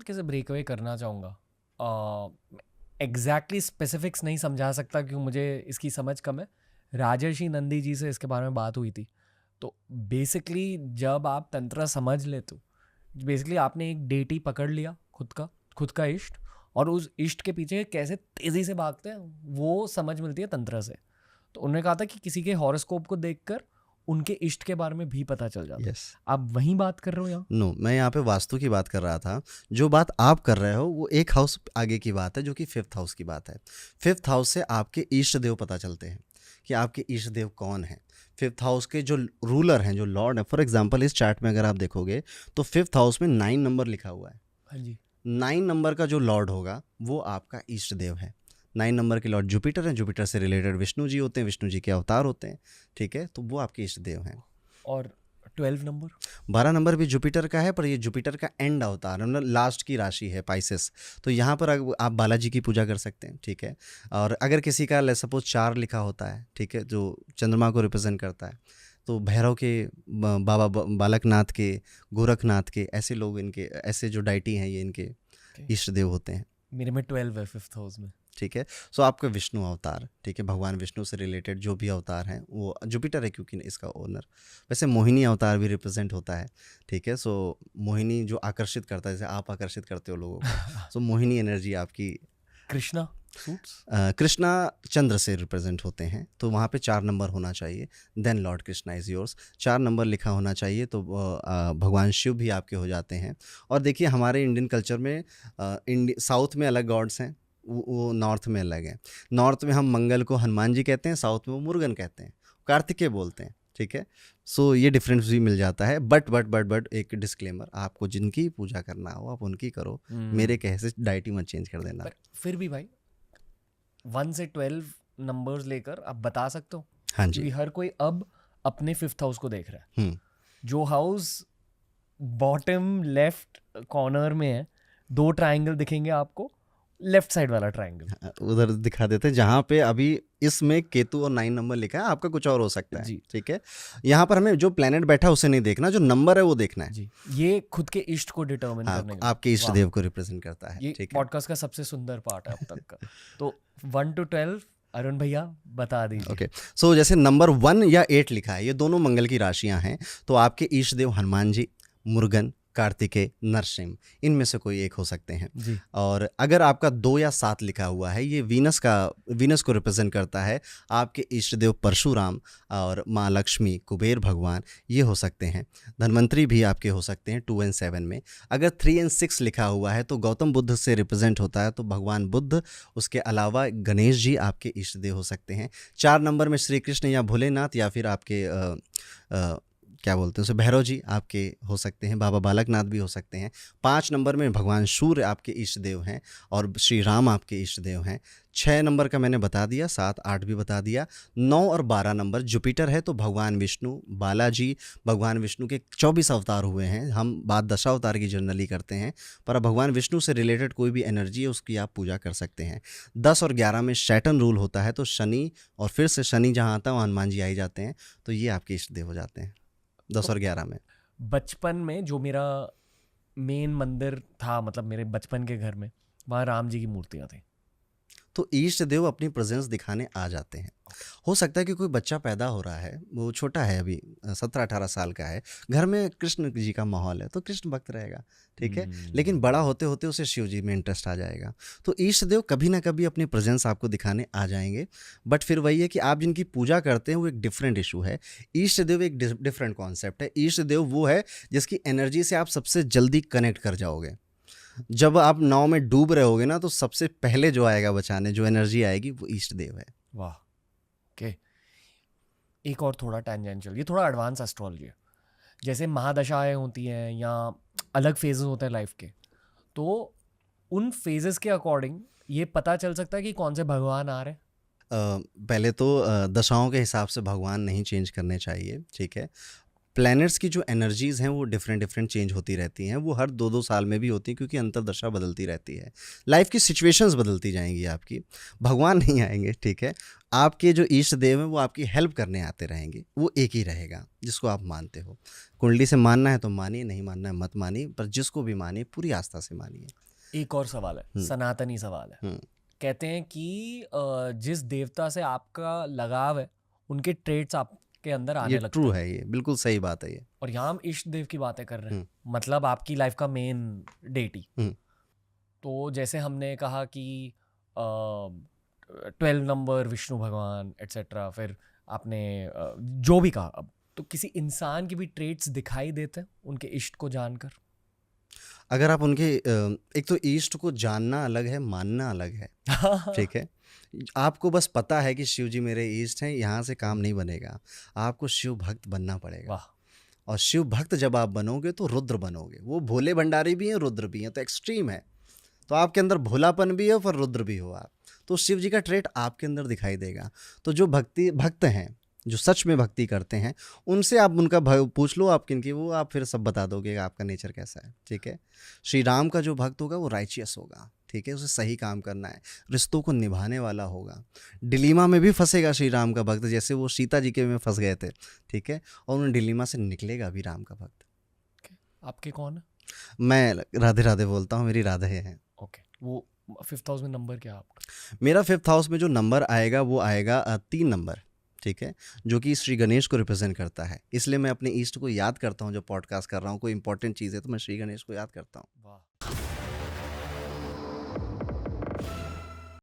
हल्के से break away करना चाहूँगा। एग्जैक्टली स्पेसिफिक्स नहीं समझा सकता क्योंकि मुझे इसकी समझ कम है। राजर्षि नंदी जी से इसके बारे में बात हुई थी। तो बेसिकली जब आप तंत्र समझ लेते हो, बेसिकली आपने एक डेटी पकड़ लिया, खुद का इष्ट, और उस इष्ट के पीछे कैसे तेज़ी से भागते हैं वो समझ मिलती है तंत्र से। तो उन्होंने कहा था कि किसी के हॉरोस्कोप को देखकर उनके इष्ट के बारे में भी पता चल जाता है। यस। आप वहीं बात कर रहे हो यहाँ? नो, मैं यहाँ पे वास्तु की बात कर रहा था। जो बात आप कर रहे हो वो एक हाउस आगे की बात है, जो कि 5th हाउस की बात है। 5th हाउस से आपके इष्ट देव पता चलते हैं कि आपके इष्ट देव कौन हैं। 5th हाउस के जो रूलर हैं, जो लॉर्ड है, फॉर एग्जांपल इस चार्ट में अगर आप देखोगे तो 5th हाउस में 9 नंबर लिखा हुआ है। हाँ जी। 9 नंबर का जो लॉर्ड होगा वो आपका इष्ट देव है। 9 नंबर के लॉर्ड जुपिटर हैं, जुपिटर से रिलेटेड विष्णु जी होते हैं, विष्णु जी के अवतार होते हैं, ठीक है, तो वो आपके इष्ट देव हैं। और 12 नंबर? 12 नंबर भी जुपिटर का है, पर ये जुपिटर का एंड अवतार, मतलब लास्ट की राशि है पाइसेस। तो यहाँ पर आप बालाजी की पूजा कर सकते हैं, ठीक है। और अगर किसी का लेट्स सपोज 4 लिखा होता है, ठीक है, जो चंद्रमा को रिप्रेजेंट करता है, तो भैरव के, बाबा बालकनाथ के, गोरखनाथ के, ऐसे लोग, इनके ऐसे जो डाइटी हैं ये इनके इष्ट देव होते हैं। मेरे में 12 है 5th हाउस में। ठीक है। सो आपका विष्णु अवतार, ठीक है, भगवान विष्णु से रिलेटेड जो भी अवतार हैं वो जुपिटर है, क्योंकि इसका ओनर। वैसे मोहिनी अवतार भी रिप्रेजेंट होता है, ठीक है। सो मोहिनी जो आकर्षित करता है, जैसे आप आकर्षित करते हो लोगों को, सो मोहिनी एनर्जी आपकी। कृष्णा सूट्स? कृष्णा चंद्र से रिप्रेजेंट होते हैं, तो वहाँ पे 4 नंबर होना चाहिए। Then Lord Krishna is yours. 4 number लिखा होना चाहिए, तो भगवान शिव भी आपके हो जाते हैं। और देखिए हमारे इंडियन कल्चर में साउथ में अलग गॉड्स हैं, वो नॉर्थ में अलग है। नॉर्थ में हम मंगल को हनुमान जी कहते हैं, साउथ में वो मुरुगन कहते हैं, कार्तिकेय बोलते हैं, ठीक है। सो ये डिफरेंस भी मिल जाता है। बट एक डिस्क्लेमर, आपको जिनकी पूजा करना हो आप उनकी करो, मेरे कहे से डाइटी मत चेंज कर देना। पर फिर भी भाई 1 से 12 नंबर्स लेकर आप बता सकते हो? हाँ जी। क्योंकि हर कोई अब अपने 5th हाउस को देख रहा है। हम्म। जो हाउस बॉटम लेफ्ट कॉर्नर में है, 2 ट्रायंगल दिखेंगे आपको, लेफ्ट साइड वाला ट्रायंगल। उधर दिखा देते हैं जहाँ पे अभी इसमें केतु और 9 नंबर लिखा है, आपका कुछ और हो सकता है जी। ठीक है। यहाँ पर हमें जो प्लेनेट बैठा है उसे नहीं देखना, जो नंबर है वो देखना है जी, ये खुद के इष्ट को डिटरमिन हाँ, करने का। आपके इष्ट देव को रिप्रेजेंट करता है, ये ठीक है। पॉडकास्ट का सबसे सुंदर पार्ट है अब तक का। तो 1 to 12 अरुण भैया बता दीजिए। ओके, सो जैसे नंबर 1 या 8 लिखा है, ये दोनों मंगल की राशियां हैं, तो आपके इष्ट देव हनुमान जी, मुरुगन, कार्तिकेय, नरसिंह, इनमें से कोई एक हो सकते हैं जी। और अगर आपका 2 या 7 लिखा हुआ है, ये वीनस को रिप्रेजेंट करता है। आपके इष्ट देव परशुराम और माँ लक्ष्मी, कुबेर भगवान, ये हो सकते हैं। धन्वंतरी भी आपके हो सकते हैं 2 और 7 में। अगर 3 और 6 लिखा हुआ है तो गौतम बुद्ध से रिप्रेजेंट होता है, तो भगवान बुद्ध, उसके अलावा गणेश जी आपके इष्ट देव हो सकते हैं। 4 नंबर में श्री कृष्ण या भोलेनाथ, या फिर आपके क्या बोलते हैं उसे, भैरव जी आपके हो सकते हैं, बाबा बालकनाथ भी हो सकते हैं। 5 नंबर में भगवान सूर्य आपके इष्ट देव हैं और श्री राम आपके इष्ट देव हैं। 6 नंबर का मैंने बता दिया, 7, 8 भी बता दिया। 9 और 12 नंबर जुपिटर है, तो भगवान विष्णु, बालाजी, भगवान विष्णु के 24 अवतार हुए हैं। हम बात दशावतार की जनरली करते हैं, पर अब भगवान विष्णु से रिलेटेड कोई भी एनर्जी है उसकी आप पूजा कर सकते हैं। 10 और 11 में सैटर्न रूल होता है, तो शनि, और फिर से शनि जहाँ आता है वहाँ हनुमान जी आ ही जाते हैं, तो ये आपके इष्ट देव हो जाते हैं 10 और 11 में। बचपन में जो मेरा मेन मंदिर था, मतलब मेरे बचपन के घर में, वहाँ राम जी की मूर्तियाँ थी। तो इष्ट देव अपनी प्रेजेंस दिखाने आ जाते हैं। हो सकता है कि कोई बच्चा पैदा हो रहा है, वो छोटा है, अभी 17-18 साल का है, घर में कृष्ण जी का माहौल है, तो कृष्ण भक्त रहेगा, ठीक है। लेकिन बड़ा होते होते उसे शिव जी में इंटरेस्ट आ जाएगा, तो इष्ट देव कभी ना कभी अपनी प्रेजेंस आपको दिखाने आ जाएंगे। बट फिर वही है कि आप जिनकी पूजा करते हैं वो एक डिफरेंट इशू है। इष्ट देव एक डिफरेंट कॉन्सेप्ट है। इष्ट देव वो है जिसकी एनर्जी से आप सबसे जल्दी कनेक्ट कर जाओगे। जब आप नाव में डूब रहे होगे ना, तो सबसे पहले जो आएगा बचाने, जो एनर्जी आएगी, वो इष्ट देव है। वाह, ओके। एक और थोड़ा टेंजेंशियल, ये थोड़ा एडवांस एस्ट्रोलॉजी है। जैसे महादशाएं होती हैं या अलग फेजेस होते हैं लाइफ के, तो उन फेजेस के अकॉर्डिंग ये पता चल सकता है कि कौन से भगवान आ रहे हैं। पहले तो दशाओं के हिसाब से भगवान नहीं चेंज करने चाहिए, ठीक है। प्लैनेट्स की जो एनर्जीज़ हैं वो डिफरेंट डिफरेंट चेंज होती रहती हैं, वो हर 2-2 साल में भी होती हैं क्योंकि अंतर्दशा बदलती रहती है। लाइफ की सिचुएशंस बदलती जाएंगी आपकी, भगवान नहीं आएंगे, ठीक है। आपके जो इष्ट देव हैं वो आपकी हेल्प करने आते रहेंगे, वो एक ही रहेगा जिसको आप मानते हो। कुंडली से मानना है तो मानिए, नहीं मानना है मत मानिए, पर जिसको भी मानिए पूरी आस्था से मानिए। एक और सवाल है, सनातनी सवाल है। कहते हैं कि जिस देवता से आपका लगाव है उनके ट्रेट्स आपके अंदर आने ये लगते ट्रू हैं। है, ये बिल्कुल सही बात है ये। और यहाँ हम इष्ट देव की बातें कर रहे हैं, मतलब आपकी लाइफ का मेन डेटी। तो जैसे हमने कहा कि 12 नंबर विष्णु भगवान एट्सेट्रा, फिर आपने जो भी कहा, अब तो किसी इंसान की भी ट्रेट्स दिखाई देते हैं उनके इष्ट को जानकर? अगर आप उनके एक तो ईस्ट को जानना अलग है, मानना अलग है, ठीक है। आपको बस पता है कि शिव जी मेरे ईस्ट हैं, यहाँ से काम नहीं बनेगा, आपको शिव भक्त बनना पड़ेगा। वाह। और शिव भक्त जब आप बनोगे तो रुद्र बनोगे। वो भोले भंडारी भी हैं, रुद्र भी हैं, तो एक्सट्रीम है। तो आपके अंदर भोलापन भी है पर रुद्र भी हो आप, तो शिव जी का ट्रेट आपके अंदर दिखाई देगा। तो जो भक्त हैं, जो सच में भक्ति करते हैं, उनसे आप उनका पूछ लो आप किनकी, वो आप फिर सब बता दोगे कि आपका नेचर कैसा है, ठीक है। श्री राम का जो भक्त होगा वो राइचियस होगा, ठीक है, उसे सही काम करना है, रिश्तों को निभाने वाला होगा। डिलीमा में भी फंसेगा श्री राम का भक्त, जैसे वो सीता जी के में फंस गए थे, ठीक है, और उन डिलीमा से निकलेगा भी राम का भक्त। आपके कौन है? मैं राधे राधे बोलता हूँ, मेरी राधे हैं। ओके, वो 5th हाउस में नंबर क्या है आपका? मेरा 5th हाउस में जो नंबर आएगा वो आएगा 3 नंबर, ठीक है, जो कि श्री गणेश को रिप्रेजेंट करता है। इसलिए मैं अपने ईस्ट को याद करता हूँ, जब पॉडकास्ट कर रहा हूँ, कोई इंपॉर्टेंट चीज़ है तो मैं श्री गणेश को याद करता हूँ। वाह।